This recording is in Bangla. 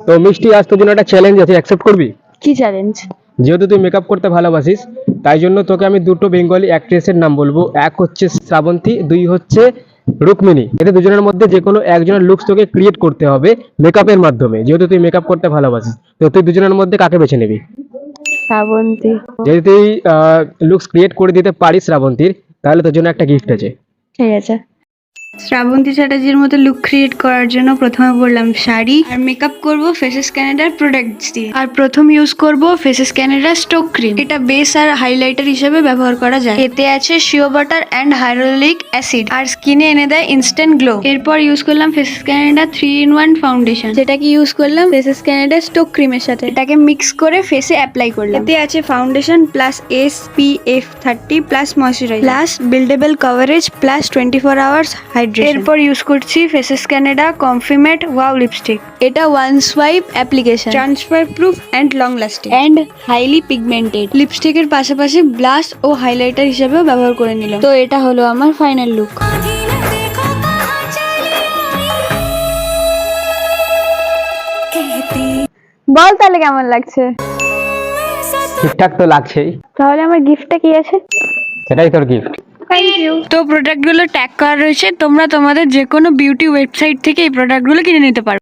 তো মিষ্টি, আজ তোর জন্য একটা চ্যালেঞ্জ আছে, অ্যাকসেপ্ট করবি? কি চ্যালেঞ্জ? যেহেতু তুই মেকআপ করতে ভালোবাসিস, তাই জন্য তোকে আমি দুটো বেঙ্গলি অ্যাক্ট্রেসের নাম বলবো। এক হচ্ছে শ্রাবন্তী, দুই হচ্ছে রুক্মিণী। এদের দুজনের মধ্যে যে কোনো একজনের লুকস তোকে ক্রিয়েট করতে হবে মেকআপের মাধ্যমে, যেহেতু তুই মেকআপ করতে ভালোবাসিস। তো তুই দুজনের মধ্যে কাকে বেছে নিবি? শ্রাবন্তী। যদি তুই লুকস ক্রিয়েট করে দিতে পারিস শ্রাবন্তীর, তাহলে তোর জন্য একটা গিফট আছে। ঠিক আছে। শ্রাবন্তী চ্যাটার্জির মতো লুক ক্রিয়েট করার জন্য প্রথমে পরলাম শাড়ি, আর মেকআপ করব ফেসেস ক্যানাডার প্রোডাক্টস দিয়ে। আর প্রথম ইউজ করব ফেসেস ক্যানাডার স্টোক ক্রিম। এটা বেস আর হাইলাইটার হিসেবে ব্যবহার করা যায়। এতে আছে শিও বাটার অ্যান্ড হাইড্রোলিক অ্যাসিড, আর স্কিনে এনে দেয় ইনস্ট্যান্ট গ্লো। এরপর ইউজ করলাম ফেসেস ক্যানাডা 3-in-1 ফাউন্ডেশন, যেটাকে ইউজ করলাম ফেসেস ক্যানাডা স্টোক ক্রিমের সাথে। এটাকে মিক্স করে ফেসে অ্যাপ্লাই করলাম। এতে আছে foundation plus SPF 30 plus moisturiser plus buildable coverage plus 24 hours hydration. এরপর ইউজ করছি Faces Canada comfy matte wow lipstick. এটা one swipe application, transfer proof and long lasting and highly pigmented. লিপস্টিকের পাশাপাশি ব্লাশ ও হাইলাইটার হিসেবেও ব্যবহার করে নিলাম। তো এটা হলো আমার ফাইনাল লুক। বল তাহলে কেমন লাগছে? ঠিকঠাক তো লাগছেই। তাহলে আমার গিফটটা কি আছে? সেটাই তোর গিফট। Thank you. তো প্রোডাক্টগুলো ট্যাগ করা রয়েছে, তোমরা তোমাদের যে কোনো বিউটি ওয়েবসাইট থেকে এই প্রোডাক্টগুলো কিনে নিতে পারো।